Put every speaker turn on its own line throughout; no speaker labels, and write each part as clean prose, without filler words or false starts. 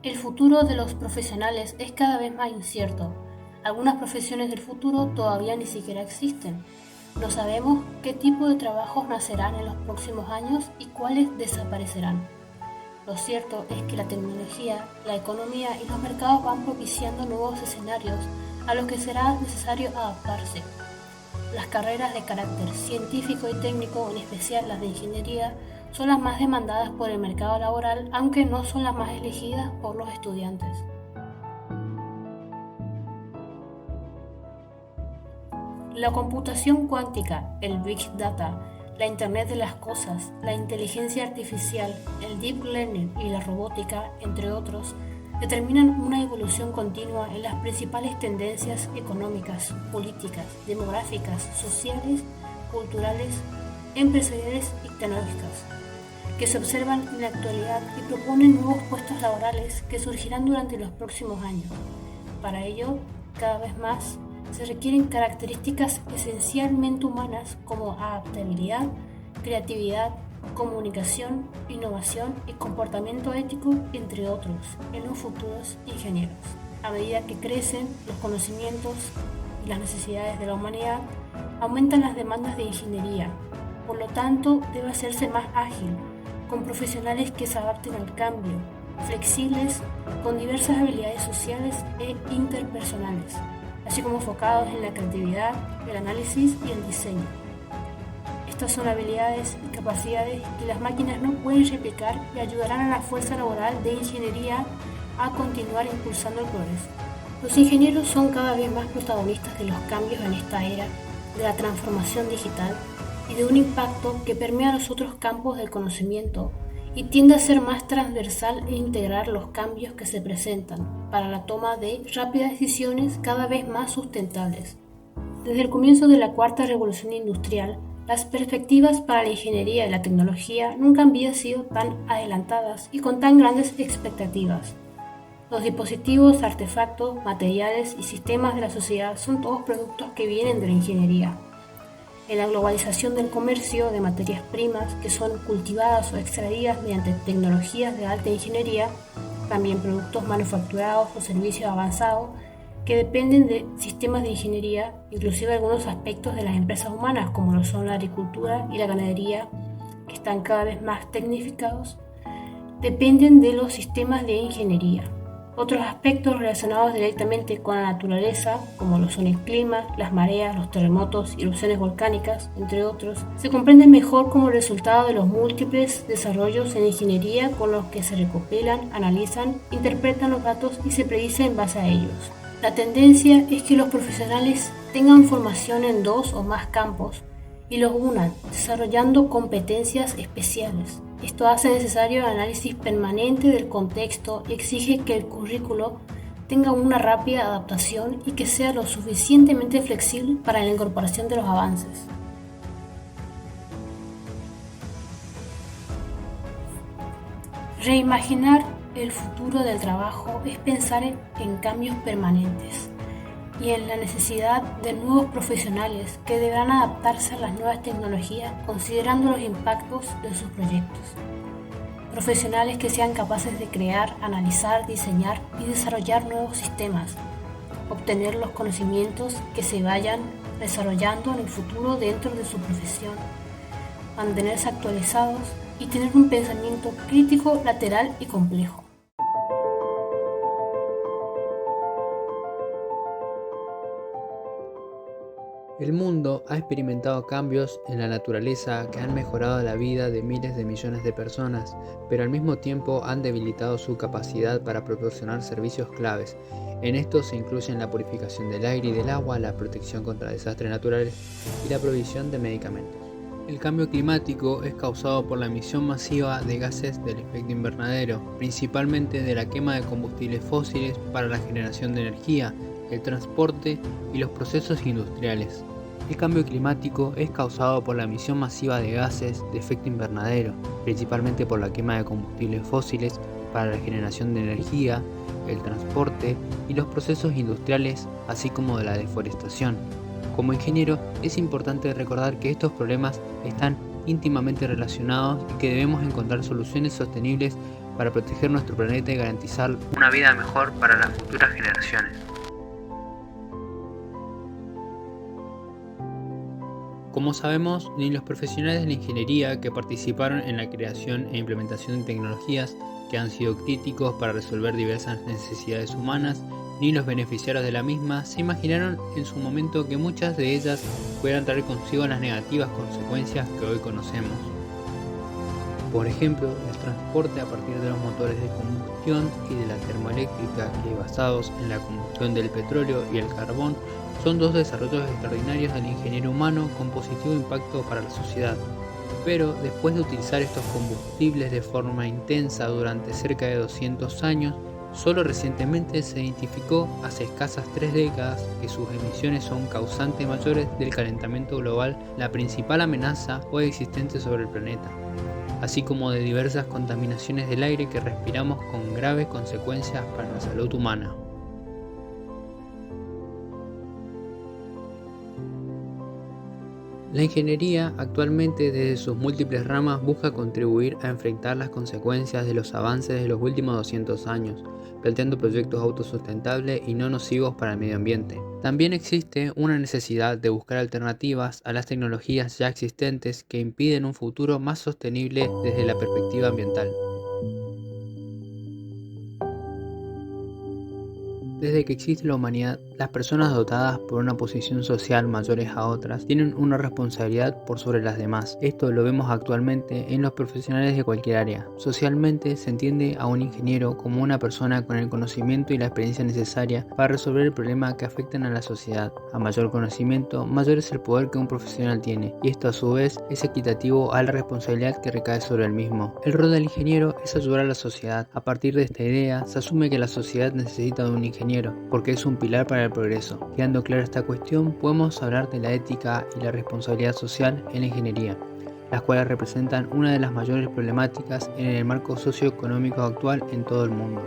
El futuro de los profesionales es cada vez más incierto. Algunas profesiones del futuro todavía ni siquiera existen. No sabemos qué tipo de trabajos nacerán en los próximos años y cuáles desaparecerán. Lo cierto es que la tecnología, la economía y los mercados van propiciando nuevos escenarios a los que será necesario adaptarse. Las carreras de carácter científico y técnico, en especial las de ingeniería, son las más demandadas por el mercado laboral, aunque no son las más elegidas por los estudiantes. La computación cuántica, el Big Data, la Internet de las Cosas, la inteligencia artificial, el Deep Learning y la robótica, entre otros, determinan una evolución continua en las principales tendencias económicas, políticas, demográficas, sociales, culturales, empresariales y tecnológicas, que se observan en la actualidad y proponen nuevos puestos laborales que surgirán durante los próximos años. Para ello, cada vez más, se requieren características esencialmente humanas como adaptabilidad, creatividad, comunicación, innovación y comportamiento ético, entre otros, en los futuros ingenieros. A medida que crecen los conocimientos y las necesidades de la humanidad, aumentan las demandas de ingeniería. Por lo tanto, debe hacerse más ágil, con profesionales que se adapten al cambio, flexibles, con diversas habilidades sociales e interpersonales, así como enfocados en la creatividad, el análisis y el diseño. Estas son habilidades y capacidades que las máquinas no pueden replicar y ayudarán a la fuerza laboral de ingeniería a continuar impulsando el progreso. Los ingenieros son cada vez más protagonistas de los cambios en esta era, de la transformación digital y de un impacto que permea los otros campos del conocimiento y tiende a ser más transversal e integrar los cambios que se presentan para la toma de rápidas decisiones cada vez más sustentables. Desde el comienzo de la cuarta revolución industrial, las perspectivas para la ingeniería y la tecnología nunca habían sido tan adelantadas y con tan grandes expectativas. Los dispositivos, artefactos, materiales y sistemas de la sociedad son todos productos que vienen de la ingeniería. En la globalización del comercio de materias primas que son cultivadas o extraídas mediante tecnologías de alta ingeniería, también productos manufacturados o servicios avanzados que dependen de sistemas de ingeniería, inclusive algunos aspectos de las empresas humanas como lo son la agricultura y la ganadería, que están cada vez más tecnificados, dependen de los sistemas de ingeniería. Otros aspectos relacionados directamente con la naturaleza, como lo son el clima, las mareas, los terremotos, erupciones volcánicas, entre otros, se comprenden mejor como resultado de los múltiples desarrollos en ingeniería con los que se recopilan, analizan, interpretan los datos y se predice en base a ellos. La tendencia es que los profesionales tengan formación en 2 o más campos y los unan, desarrollando competencias especiales. Esto hace necesario el análisis permanente del contexto y exige que el currículo tenga una rápida adaptación y que sea lo suficientemente flexible para la incorporación de los avances. Reimaginar el futuro del trabajo es pensar en cambios permanentes y en la necesidad de nuevos profesionales que deberán adaptarse a las nuevas tecnologías considerando los impactos de sus proyectos. Profesionales que sean capaces de crear, analizar, diseñar y desarrollar nuevos sistemas, obtener los conocimientos que se vayan desarrollando en el futuro dentro de su profesión, mantenerse actualizados y tener un pensamiento crítico, lateral y complejo.
El mundo ha experimentado cambios en la naturaleza que han mejorado la vida de miles de millones de personas, pero al mismo tiempo han debilitado su capacidad para proporcionar servicios claves. En estos se incluyen la purificación del aire y del agua, la protección contra desastres naturales y la provisión de medicamentos. El cambio climático es causado por la emisión masiva de gases del efecto invernadero, principalmente de la quema de combustibles fósiles para la generación de energía, el transporte y los procesos industriales. El cambio climático es causado por la emisión masiva de gases de efecto invernadero, principalmente por la quema de combustibles fósiles para la generación de energía, el transporte y los procesos industriales, así como de la deforestación. Como ingeniero, es importante recordar que estos problemas están íntimamente relacionados y que debemos encontrar soluciones sostenibles para proteger nuestro planeta y garantizar una vida mejor para las futuras generaciones. Como sabemos, ni los profesionales de la ingeniería que participaron en la creación e implementación de tecnologías que han sido críticos para resolver diversas necesidades humanas, ni los beneficiarios de la misma se imaginaron en su momento que muchas de ellas pudieran traer consigo las negativas consecuencias que hoy conocemos. Por ejemplo, el transporte a partir de los motores de combustión y de la termoeléctrica que, basados en la combustión del petróleo y el carbón, son dos desarrollos extraordinarios del ingenio humano con positivo impacto para la sociedad. Pero después de utilizar estos combustibles de forma intensa durante cerca de 200 años, solo recientemente se identificó hace escasas 3 décadas que sus emisiones son causantes mayores del calentamiento global, la principal amenaza hoy existente sobre el planeta, así como de diversas contaminaciones del aire que respiramos con graves consecuencias para la salud humana. La ingeniería actualmente desde sus múltiples ramas busca contribuir a enfrentar las consecuencias de los avances de los últimos 200 años, planteando proyectos autosustentables y no nocivos para el medio ambiente. También existe una necesidad de buscar alternativas a las tecnologías ya existentes que impiden un futuro más sostenible desde la perspectiva ambiental. Desde que existe la humanidad, las personas dotadas por una posición social mayores a otras tienen una responsabilidad por sobre las demás. Esto lo vemos actualmente en los profesionales de cualquier área. Socialmente se entiende a un ingeniero como una persona con el conocimiento y la experiencia necesaria para resolver el problema que afectan a la sociedad. A mayor conocimiento, mayor es el poder que un profesional tiene, y esto a su vez es equitativo a la responsabilidad que recae sobre el mismo. El rol del ingeniero es ayudar a la sociedad. A partir de esta idea, se asume que la sociedad necesita de un ingeniero porque es un pilar para el progreso. Quedando clara esta cuestión, podemos hablar de la ética y la responsabilidad social en la ingeniería, las cuales representan una de las mayores problemáticas en el marco socioeconómico actual en todo el mundo.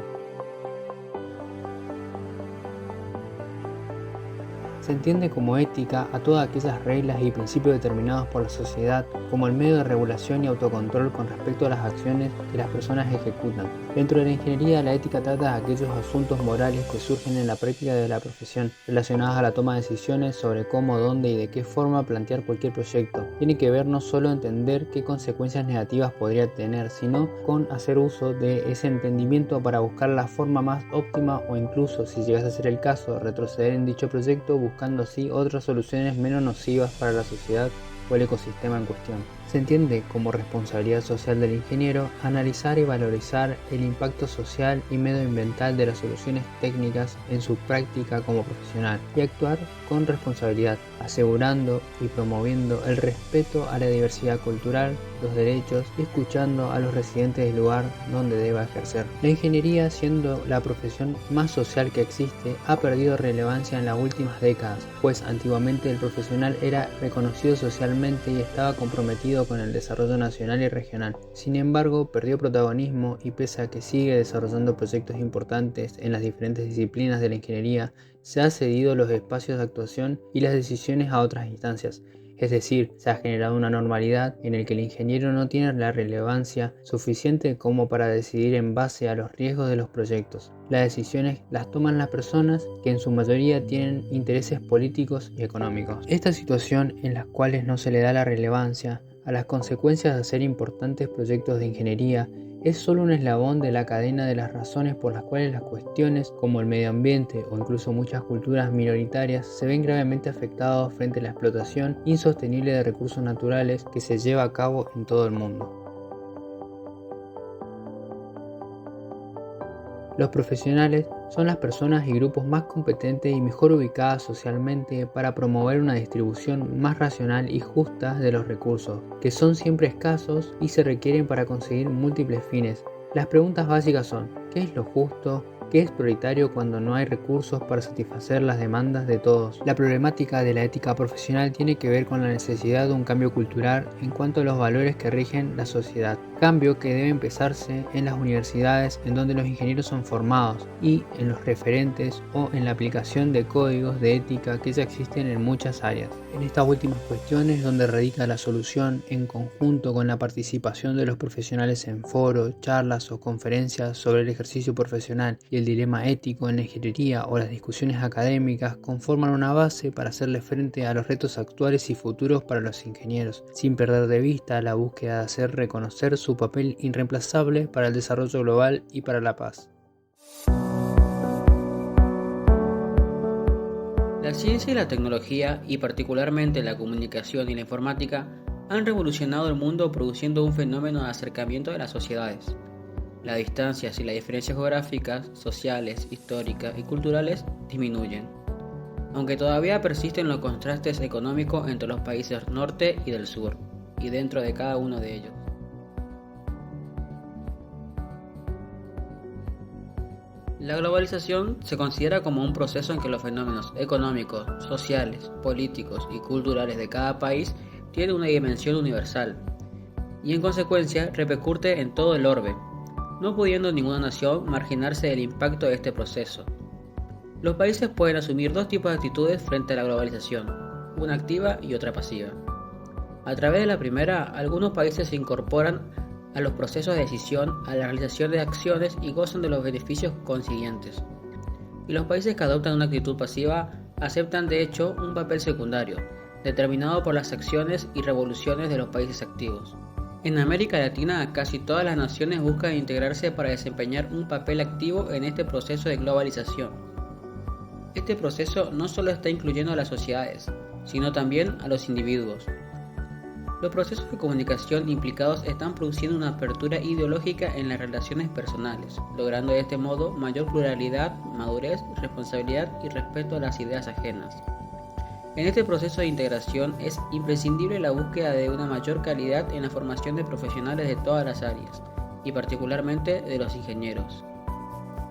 Se entiende como ética a todas aquellas reglas y principios determinados por la sociedad como el medio de regulación y autocontrol con respecto a las acciones que las personas ejecutan. Dentro de la ingeniería, la ética trata de aquellos asuntos morales que surgen en la práctica de la profesión, relacionadas a la toma de decisiones sobre cómo, dónde y de qué forma plantear cualquier proyecto. Tiene que ver no solo entender qué consecuencias negativas podría tener, sino con hacer uso de ese entendimiento para buscar la forma más óptima o incluso, si llegase a ser el caso, retroceder en dicho proyecto buscando así otras soluciones menos nocivas para la sociedad o el ecosistema en cuestión. Se entiende como responsabilidad social del ingeniero analizar y valorizar el impacto social y medioambiental de las soluciones técnicas en su práctica como profesional y actuar con responsabilidad, asegurando y promoviendo el respeto a la diversidad cultural, los derechos y escuchando a los residentes del lugar donde deba ejercer. La ingeniería, siendo la profesión más social que existe, ha perdido relevancia en las últimas décadas, pues antiguamente el profesional era reconocido socialmente y estaba comprometido con el desarrollo nacional y regional. Sin embargo, perdió protagonismo y pese a que sigue desarrollando proyectos importantes en las diferentes disciplinas de la ingeniería, se ha cedido los espacios de actuación y las decisiones a otras instancias. Es decir, se ha generado una normalidad en el que el ingeniero no tiene la relevancia suficiente como para decidir en base a los riesgos de los proyectos. Las decisiones las toman las personas que en su mayoría tienen intereses políticos y económicos. Esta situación en las cuales no se le da la relevancia a las consecuencias de hacer importantes proyectos de ingeniería es solo un eslabón de la cadena de las razones por las cuales las cuestiones como el medio ambiente o incluso muchas culturas minoritarias se ven gravemente afectados frente a la explotación insostenible de recursos naturales que se lleva a cabo en todo el mundo. Los profesionales son las personas y grupos más competentes y mejor ubicadas socialmente para promover una distribución más racional y justa de los recursos, que son siempre escasos y se requieren para conseguir múltiples fines. Las preguntas básicas son: ¿qué es lo justo? ¿Qué es prioritario cuando no hay recursos para satisfacer las demandas de todos? La problemática de la ética profesional tiene que ver con la necesidad de un cambio cultural en cuanto a los valores que rigen la sociedad. Cambio que debe empezarse en las universidades, en donde los ingenieros son formados, y en los referentes o en la aplicación de códigos de ética que ya existen en muchas áreas. En estas últimas cuestiones donde radica la solución, en conjunto con la participación de los profesionales en foros, charlas o conferencias sobre el ejercicio profesional y el dilema ético en la ingeniería o las discusiones académicas, conforman una base para hacerle frente a los retos actuales y futuros para los ingenieros, sin perder de vista la búsqueda de hacer reconocer su papel irreemplazable para el desarrollo global y para la paz.
La ciencia y la tecnología, y particularmente la comunicación y la informática, han revolucionado el mundo produciendo un fenómeno de acercamiento de las sociedades. Las distancias y las diferencias geográficas, sociales, históricas y culturales disminuyen, aunque todavía persisten los contrastes económicos entre los países norte y del sur, y dentro de cada uno de ellos. La globalización se considera como un proceso en que los fenómenos económicos, sociales, políticos y culturales de cada país tienen una dimensión universal, y en consecuencia repercute en todo el orbe, no pudiendo ninguna nación marginarse del impacto de este proceso. Los países pueden asumir dos tipos de actitudes frente a la globalización, una activa y otra pasiva. A través de la primera, algunos países se incorporan a los procesos de decisión, a la realización de acciones y gozan de los beneficios consiguientes. Y los países que adoptan una actitud pasiva aceptan de hecho un papel secundario, determinado por las acciones y revoluciones de los países activos. En América Latina, casi todas las naciones buscan integrarse para desempeñar un papel activo en este proceso de globalización. Este proceso no solo está incluyendo a las sociedades, sino también a los individuos. Los procesos de comunicación implicados están produciendo una apertura ideológica en las relaciones personales, logrando de este modo mayor pluralidad, madurez, responsabilidad y respeto a las ideas ajenas. En este proceso de integración es imprescindible la búsqueda de una mayor calidad en la formación de profesionales de todas las áreas, y particularmente de los ingenieros.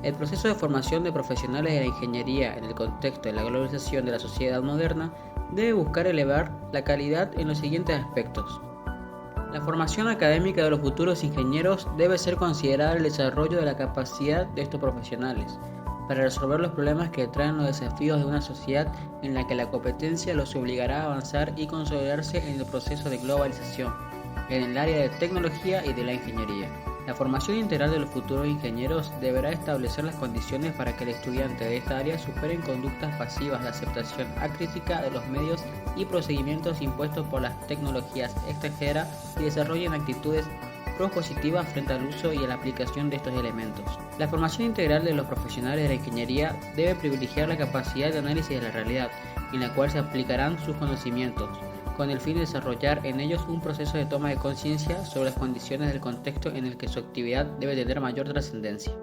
El proceso de formación de profesionales de la ingeniería en el contexto de la globalización de la sociedad moderna debe buscar elevar la calidad en los siguientes aspectos. La formación académica de los futuros ingenieros debe ser considerada el desarrollo de la capacidad de estos profesionales para resolver los problemas que traen los desafíos de una sociedad en la que la competencia los obligará a avanzar y consolidarse en el proceso de globalización, en el área de tecnología y de la ingeniería. La formación integral de los futuros ingenieros deberá establecer las condiciones para que el estudiante de esta área superen conductas pasivas de aceptación acrítica de los medios y procedimientos impuestos por las tecnologías extranjeras y desarrollen actitudes propositivas frente al uso y a la aplicación de estos elementos. La formación integral de los profesionales de la ingeniería debe privilegiar la capacidad de análisis de la realidad, en la cual se aplicarán sus conocimientos, con el fin de desarrollar en ellos un proceso de toma de conciencia sobre las condiciones del contexto en el que su actividad debe tener mayor trascendencia.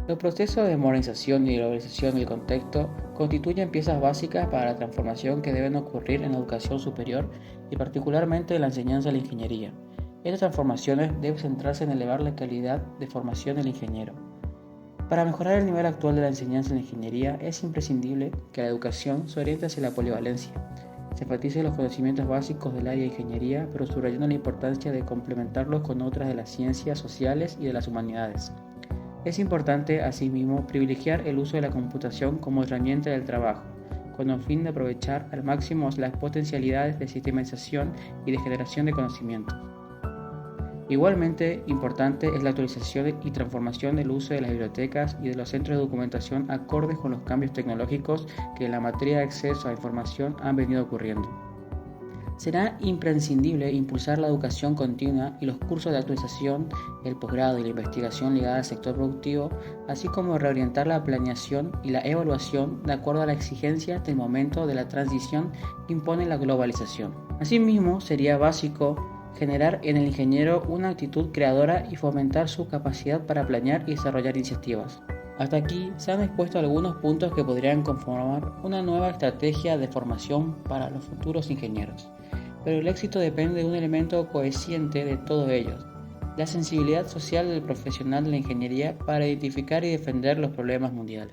Los procesos de modernización y globalización del contexto constituyen piezas básicas para la transformación que deben ocurrir en la educación superior y particularmente en la enseñanza de la ingeniería. Estas transformaciones deben centrarse en elevar la calidad de formación del ingeniero. Para mejorar el nivel actual de la enseñanza en la ingeniería es imprescindible que la educación se oriente hacia la polivalencia. Se enfatice los conocimientos básicos del área de ingeniería, pero subrayando la importancia de complementarlos con otras de las ciencias sociales y de las humanidades. Es importante, asimismo, privilegiar el uso de la computación como herramienta del trabajo, con el fin de aprovechar al máximo las potencialidades de sistematización y de generación de conocimiento. Igualmente importante es la actualización y transformación del uso de las bibliotecas y de los centros de documentación acordes con los cambios tecnológicos que en la materia de acceso a información han venido ocurriendo. Será imprescindible impulsar la educación continua y los cursos de actualización, el posgrado y la investigación ligada al sector productivo, así como reorientar la planeación y la evaluación de acuerdo a las exigencias del momento de la transición que impone la globalización. Asimismo, sería básico generar en el ingeniero una actitud creadora y fomentar su capacidad para planear y desarrollar iniciativas. Hasta aquí se han expuesto algunos puntos que podrían conformar una nueva estrategia de formación para los futuros ingenieros. pero el éxito depende de un elemento coherente de todos ellos: la sensibilidad social del profesional de la ingeniería para identificar y defender los problemas mundiales.